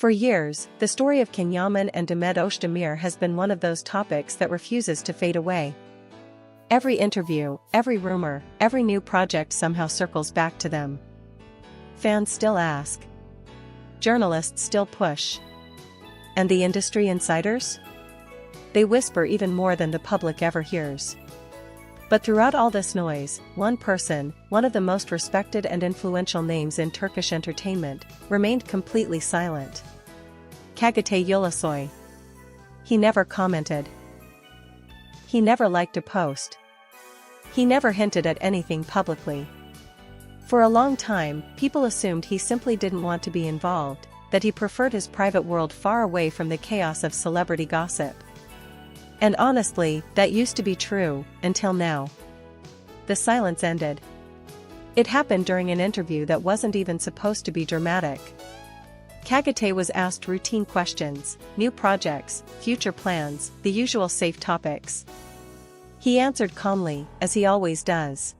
For years, the story of CanYaman and Demet Özdemir has been one of those topics that refuses to fade away. Every interview, every rumor, every new project somehow circles back to them. Fans still ask. Journalists still push. And the industry insiders? They whisper even more than the public ever hears. But throughout all this noise, one person, one of the most respected and influential names in Turkish entertainment, remained completely silent. Çağatay Ulusoy. He never commented. He never liked a post. He never hinted at anything publicly. For a long time, people assumed he simply didn't want to be involved, that he preferred his private world far away from the chaos of celebrity gossip. And honestly, that used to be true, until now. The silence ended. It happened during an interview that wasn't even supposed to be dramatic. Çağatay was asked routine questions, new projects, future plans, the usual safe topics. He answered calmly, as he always does.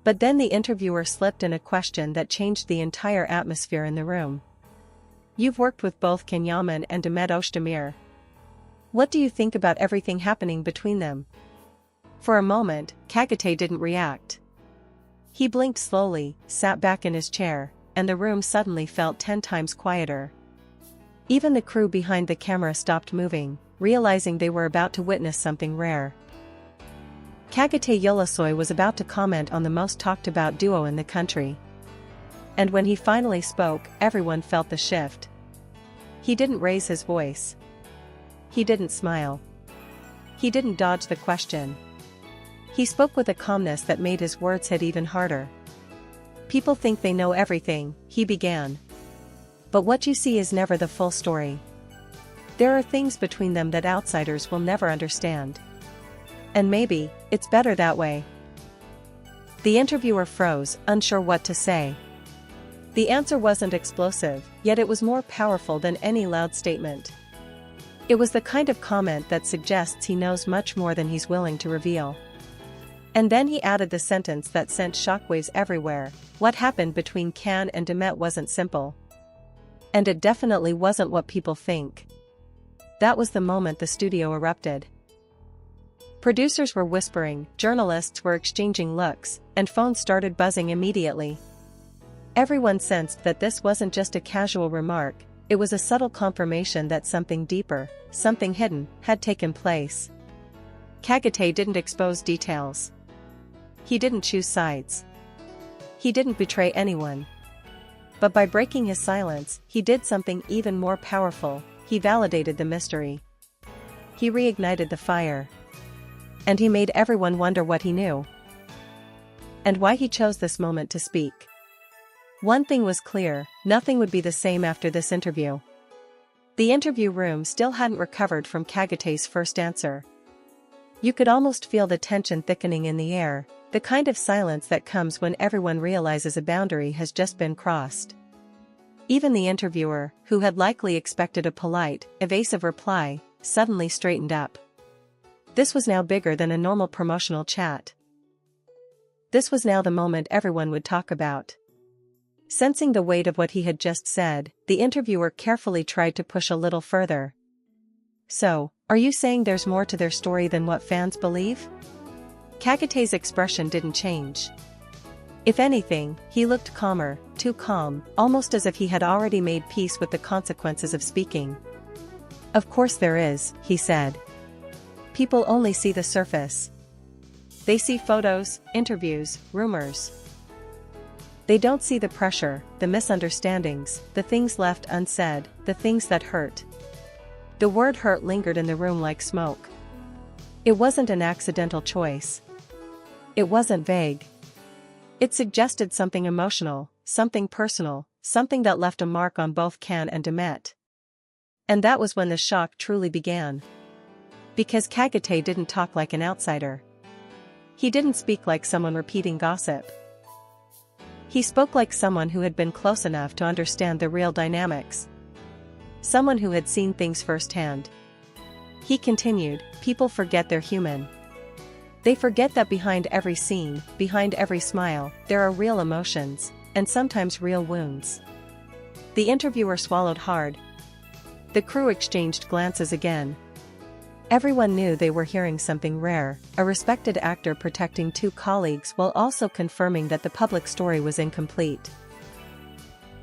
But then the interviewer slipped in a question that changed the entire atmosphere in the room. "You've worked with both CanYaman and Demet Özdemir. What do you think about everything happening between them?" For a moment, Çağatay didn't react. He blinked slowly, sat back in his chair, and the room suddenly felt 10 times quieter. Even the crew behind the camera stopped moving, realizing they were about to witness something rare. Çağatay Ulusoy was about to comment on the most talked about duo in the country. And when he finally spoke, everyone felt the shift. He didn't raise his voice. He didn't smile. He didn't dodge the question. He spoke with a calmness that made his words hit even harder. "People think they know everything," he began. "But what you see is never the full story. There are things between them that outsiders will never understand. And maybe, it's better that way." The interviewer froze, unsure what to say. The answer wasn't explosive, yet it was more powerful than any loud statement. It was the kind of comment that suggests he knows much more than he's willing to reveal. And then he added the sentence that sent shockwaves everywhere: "What happened between Can and Demet wasn't simple. And it definitely wasn't what people think." That was the moment the studio erupted. Producers were whispering, journalists were exchanging looks, and phones started buzzing immediately. Everyone sensed that this wasn't just a casual remark, it was a subtle confirmation that something deeper, something hidden, had taken place. Çağatay didn't expose details. He didn't choose sides. He didn't betray anyone. But by breaking his silence, he did something even more powerful: he validated the mystery. He reignited the fire. And he made everyone wonder what he knew. And why he chose this moment to speak. One thing was clear: nothing would be the same after this interview. The interview room still hadn't recovered from Çağatay's first answer. You could almost feel the tension thickening in the air, the kind of silence that comes when everyone realizes a boundary has just been crossed. Even the interviewer, who had likely expected a polite, evasive reply, suddenly straightened up. This was now bigger than a normal promotional chat. This was now the moment everyone would talk about. Sensing the weight of what he had just said, the interviewer carefully tried to push a little further. "So, are you saying there's more to their story than what fans believe?" Çağatay's expression didn't change. If anything, he looked calmer, too calm, almost as if he had already made peace with the consequences of speaking. "Of course there is," he said. "People only see the surface. They see photos, interviews, rumors. They don't see the pressure, the misunderstandings, the things left unsaid, the things that hurt." The word hurt lingered in the room like smoke. It wasn't an accidental choice. It wasn't vague. It suggested something emotional, something personal, something that left a mark on both Can and Demet. And that was when the shock truly began. Because Çağatay didn't talk like an outsider. He didn't speak like someone repeating gossip. He spoke like someone who had been close enough to understand the real dynamics. Someone who had seen things firsthand. He continued, "People forget they're human. They forget that behind every scene, behind every smile, there are real emotions, and sometimes real wounds. The interviewer swallowed hard. The crew exchanged glances again. Everyone knew they were hearing something rare, a respected actor protecting two colleagues while also confirming that the public story was incomplete.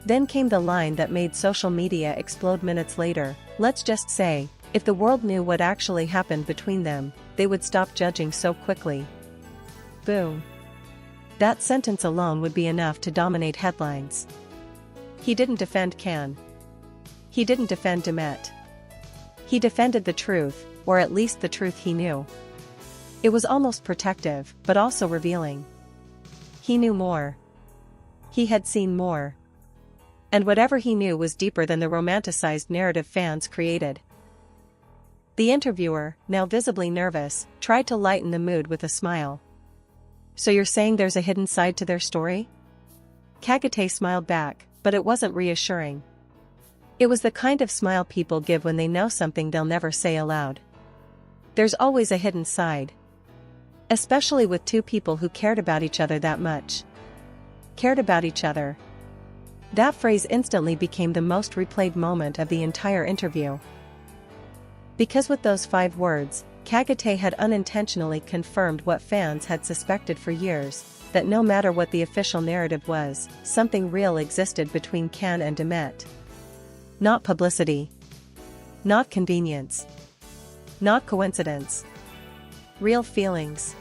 Then came the line that made social media explode minutes later: let's just say, if the world knew what actually happened between them, they would stop judging so quickly. Boom. That sentence alone would be enough to dominate headlines. He didn't defend Can. He didn't defend Demet. He defended the truth, or at least the truth he knew. It was almost protective, but also revealing. He knew more. He had seen more. And whatever he knew was deeper than the romanticized narrative fans created. The interviewer, now visibly nervous, tried to lighten the mood with a smile. So you're saying there's a hidden side to their story? Çağatay smiled back, but it wasn't reassuring. It was the kind of smile people give when they know something they'll never say aloud. There's always a hidden side. Especially with two people who cared about each other that much. Cared about each other. That phrase instantly became the most replayed moment of the entire interview. Because with those 5 words, Çağatay had unintentionally confirmed what fans had suspected for years, that no matter what the official narrative was, something real existed between Can and Demet. Not publicity. Not convenience. Not coincidence. Real feelings.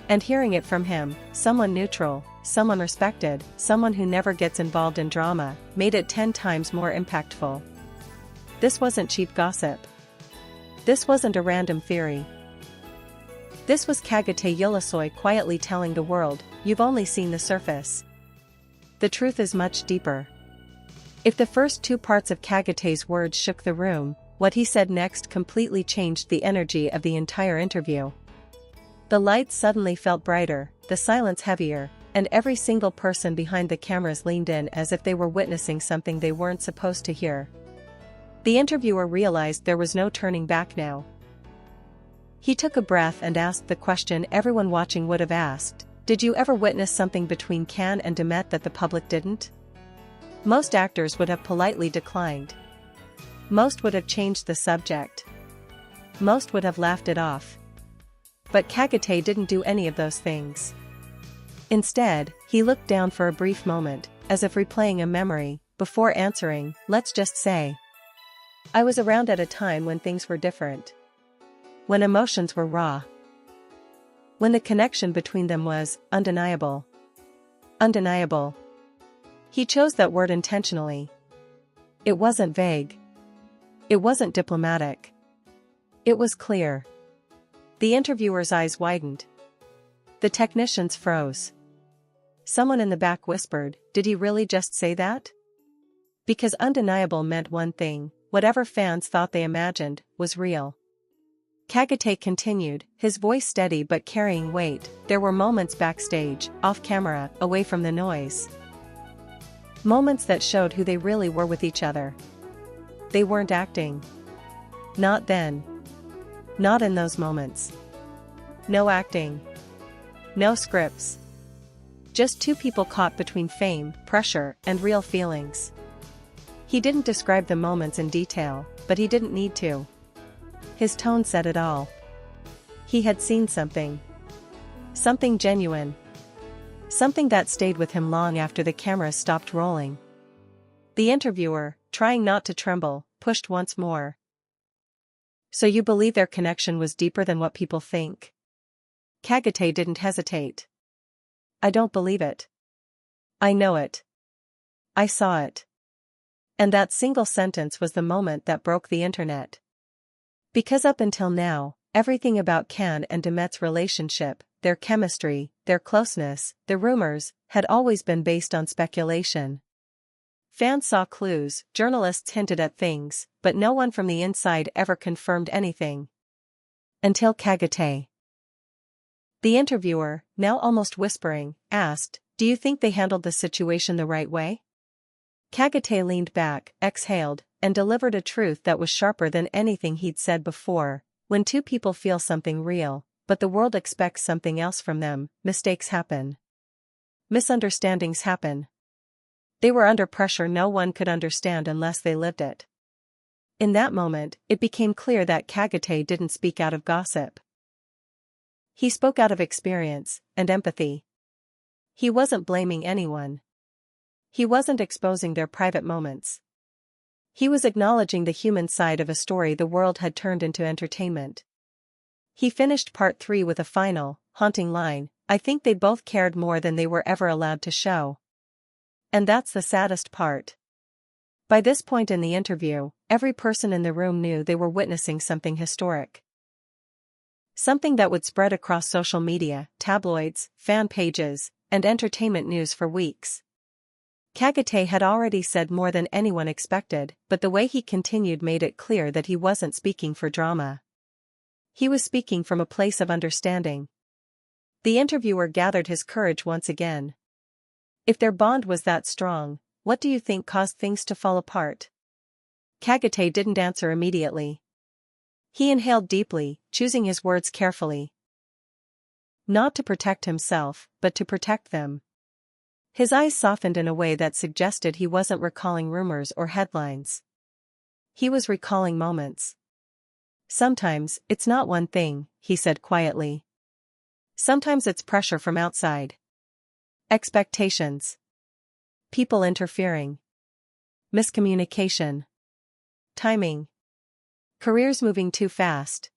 And hearing it from him, someone neutral, someone respected, someone who never gets involved in drama, made it 10 times more impactful. This wasn't cheap gossip. This wasn't a random theory. This was Çağatay Ulusoy quietly telling the world, you've only seen the surface. The truth is much deeper. If the first 2 parts of Çağatay's words shook the room, what he said next completely changed the energy of the entire interview. The lights suddenly felt brighter, the silence heavier, and every single person behind the cameras leaned in as if they were witnessing something they weren't supposed to hear. The interviewer realized there was no turning back now. He took a breath and asked the question everyone watching would have asked: did you ever witness something between Can and Demet that the public didn't? Most actors would have politely declined. Most would have changed the subject. Most would have laughed it off. But Çağatay didn't do any of those things. Instead, he looked down for a brief moment, as if replaying a memory, before answering, let's just say, I was around at a time when things were different. When emotions were raw. When the connection between them was undeniable. Undeniable. He chose that word intentionally. It wasn't vague. It wasn't diplomatic. It was clear. The interviewer's eyes widened. The technicians froze. Someone in the back whispered, did he really just say that? Because undeniable meant one thing, whatever fans thought they imagined, was real. Çağatay continued, his voice steady but carrying weight. There were moments backstage, off camera, away from the noise. Moments that showed who they really were with each other. They weren't acting. Not then. Not in those moments. No acting. No scripts. Just 2 people caught between fame, pressure, and real feelings. He didn't describe the moments in detail, but he didn't need to. His tone said it all. He had seen something. Something genuine. Something that stayed with him long after the cameras stopped rolling. The interviewer, trying not to tremble, pushed once more. So you believe their connection was deeper than what people think? Çağatay didn't hesitate. I don't believe it. I know it. I saw it. And that single sentence was the moment that broke the internet. Because up until now, everything about Can and Demet's relationship, their chemistry, their closeness, the rumors, had always been based on speculation. Fans saw clues, journalists hinted at things, but no one from the inside ever confirmed anything. Until Çağatay. The interviewer, now almost whispering, asked, do you think they handled the situation the right way? Çağatay leaned back, exhaled, and delivered a truth that was sharper than anything he'd said before. When 2 people feel something real, but the world expects something else from them, mistakes happen. Misunderstandings happen. They were under pressure no one could understand unless they lived it. In that moment, it became clear that Kagate didn't speak out of gossip. He spoke out of experience and empathy. He wasn't blaming anyone. He wasn't exposing their private moments. He was acknowledging the human side of a story the world had turned into entertainment. He finished part 3 with a final, haunting line, "I think they both cared more than they were ever allowed to show." And that's the saddest part. By this point in the interview, every person in the room knew they were witnessing something historic. Something that would spread across social media, tabloids, fan pages, and entertainment news for weeks. Kagate had already said more than anyone expected, but the way he continued made it clear that he wasn't speaking for drama. He was speaking from a place of understanding. The interviewer gathered his courage once again. "If their bond was that strong, what do you think caused things to fall apart?" Kagate didn't answer immediately. He inhaled deeply, choosing his words carefully. Not to protect himself, but to protect them. His eyes softened in a way that suggested he wasn't recalling rumors or headlines. He was recalling moments. "Sometimes, it's not one thing," he said quietly. "Sometimes it's pressure from outside. Expectations. People interfering. Miscommunication. Timing. Careers moving too fast.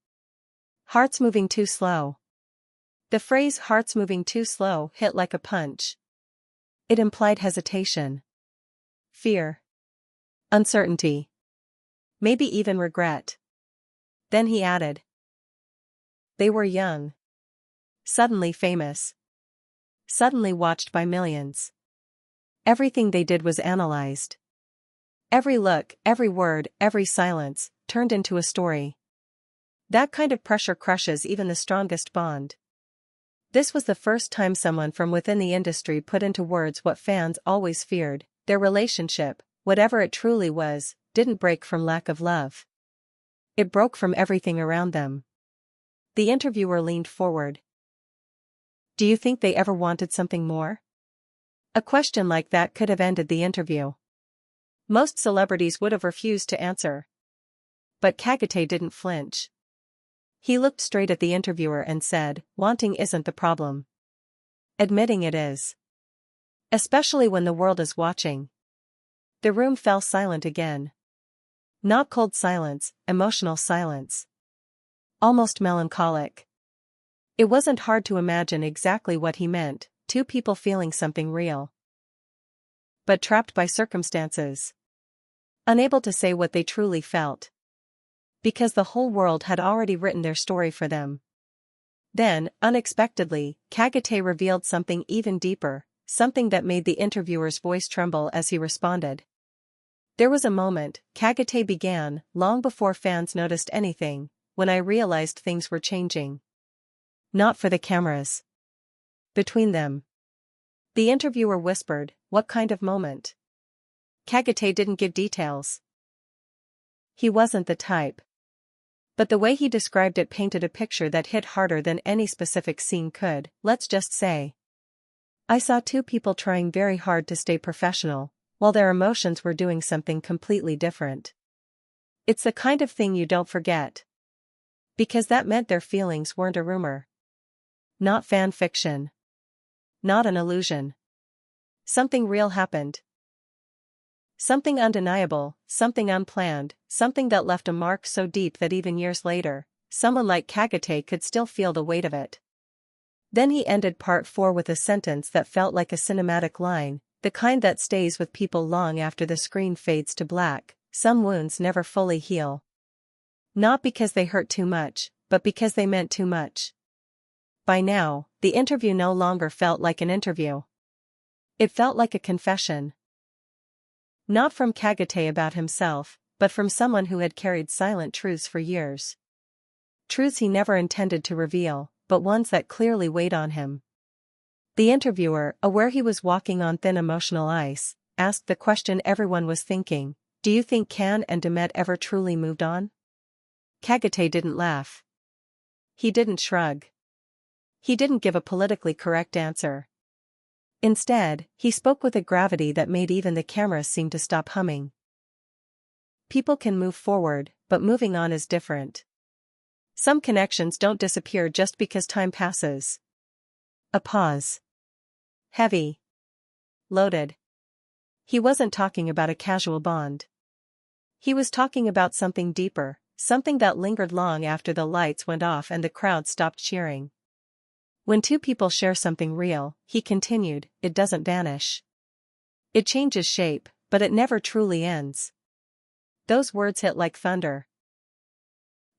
Hearts moving too slow." The phrase "hearts moving too slow" hit like a punch. It implied hesitation. Fear. Uncertainty. Maybe even regret. Then he added. They were young. Suddenly famous. Suddenly watched by millions. Everything they did was analyzed. Every look, every word, every silence, turned into a story. That kind of pressure crushes even the strongest bond. This was the first time someone from within the industry put into words what fans always feared: their relationship, whatever it truly was, didn't break from lack of love. It broke from everything around them. The interviewer leaned forward. "Do you think they ever wanted something more?" A question like that could have ended the interview. Most celebrities would have refused to answer. But Kagate didn't flinch. He looked straight at the interviewer and said, "Wanting isn't the problem. Admitting it is. Especially when the world is watching." The room fell silent again. Not cold silence, emotional silence. Almost melancholic. It wasn't hard to imagine exactly what he meant: two people feeling something real, but trapped by circumstances. Unable to say what they truly felt. Because the whole world had already written their story for them. Then, unexpectedly, Kagate revealed something even deeper, something that made the interviewer's voice tremble as he responded. "There was a moment," Kagate began, "long before fans noticed anything, when I realized things were changing. Not for the cameras. Between them." The interviewer whispered, "What kind of moment?" Kagate didn't give details. He wasn't the type. But the way he described it painted a picture that hit harder than any specific scene could. "Let's just say, I saw two people trying very hard to stay professional, while their emotions were doing something completely different. It's the kind of thing you don't forget. Because that meant their feelings weren't a rumor. Not fan fiction. Not an illusion. Something real happened. Something undeniable, something unplanned, something that left a mark so deep that even years later, someone like Kagate could still feel the weight of it." Then he ended part 4 with a sentence that felt like a cinematic line, the kind that stays with people long after the screen fades to black: "Some wounds never fully heal. Not because they hurt too much, but because they meant too much." By now, the interview no longer felt like an interview. It felt like a confession. Not from Kagate about himself, but from someone who had carried silent truths for years. Truths he never intended to reveal, but ones that clearly weighed on him. The interviewer, aware he was walking on thin emotional ice, asked the question everyone was thinking: "Do you think Can and Demet ever truly moved on?" Kagate didn't laugh. He didn't shrug. He didn't give a politically correct answer. Instead, he spoke with a gravity that made even the cameras seem to stop humming. People can move forward, but moving on is different. Some connections don't disappear just because time passes. A pause. Heavy. Loaded. He wasn't talking about a casual bond. He was talking about something deeper, something that lingered long after the lights went off and the crowd stopped cheering. When two people share something real, he continued, it doesn't vanish. It changes shape, but it never truly ends. Those words hit like thunder.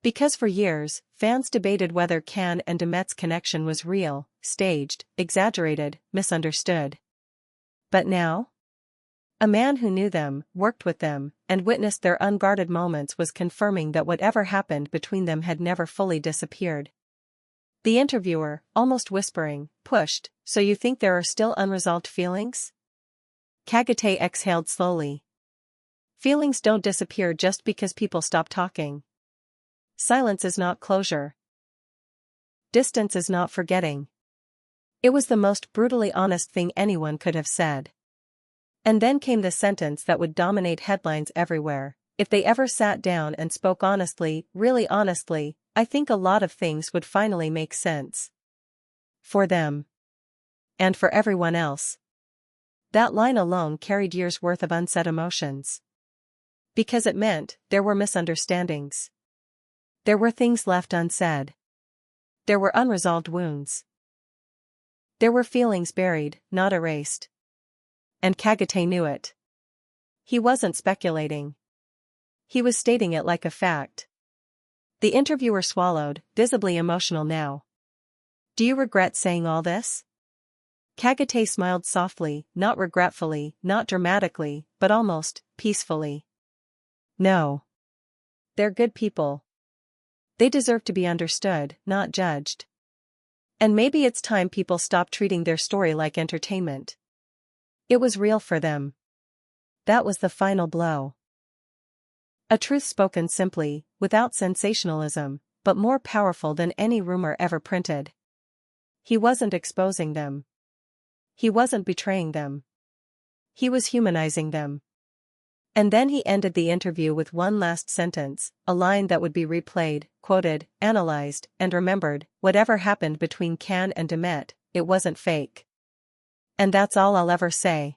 Because for years, fans debated whether Can and Demet's connection was real, staged, exaggerated, misunderstood. But now? A man who knew them, worked with them, and witnessed their unguarded moments was confirming that whatever happened between them had never fully disappeared. The interviewer, almost whispering, pushed, so you think there are still unresolved feelings? Çağatay exhaled slowly. Feelings don't disappear just because people stop talking. Silence is not closure. Distance is not forgetting. It was the most brutally honest thing anyone could have said. And then came the sentence that would dominate headlines everywhere. If they ever sat down and spoke honestly, really honestly, I think a lot of things would finally make sense. For them. And for everyone else. That line alone carried years' worth of unsaid emotions. Because it meant there were misunderstandings. There were things left unsaid. There were unresolved wounds. There were feelings buried, not erased. And Çağatay knew it. He wasn't speculating. He was stating it like a fact. The interviewer swallowed, visibly emotional now. Do you regret saying all this? Çağatay smiled softly, not regretfully, not dramatically, but almost peacefully. No. They're good people. They deserve to be understood, not judged. And maybe it's time people stop treating their story like entertainment. It was real for them. That was the final blow. A truth spoken simply, without sensationalism, but more powerful than any rumor ever printed. He wasn't exposing them. He wasn't betraying them. He was humanizing them. And then he ended the interview with one last sentence, a line that would be replayed, quoted, analyzed, and remembered. Whatever happened between Can and Demet, it wasn't fake. And that's all I'll ever say.